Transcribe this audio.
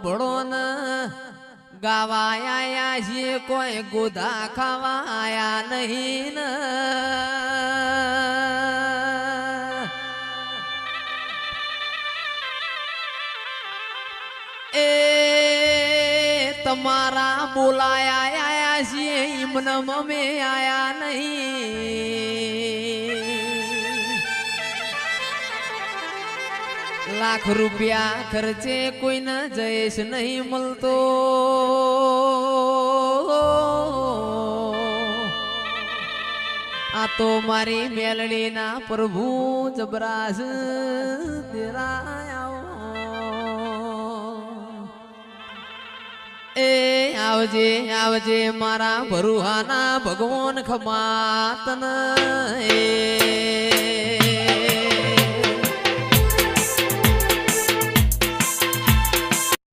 ભળો ને ગાવાયા છે કોઈ ગોધા ખાવાયા નહીં ને એ તમારા બોલાયા આયા છીએ ઈમને મમે આયા નહીં लाख रुपया खर्चे कोई न जयेश नहीं मिलतो आ तो मारी मेलड़ी ना प्रभु जबराज तेरा ए आवजे आवजे मारा भरुहाना भगवान खमातन ए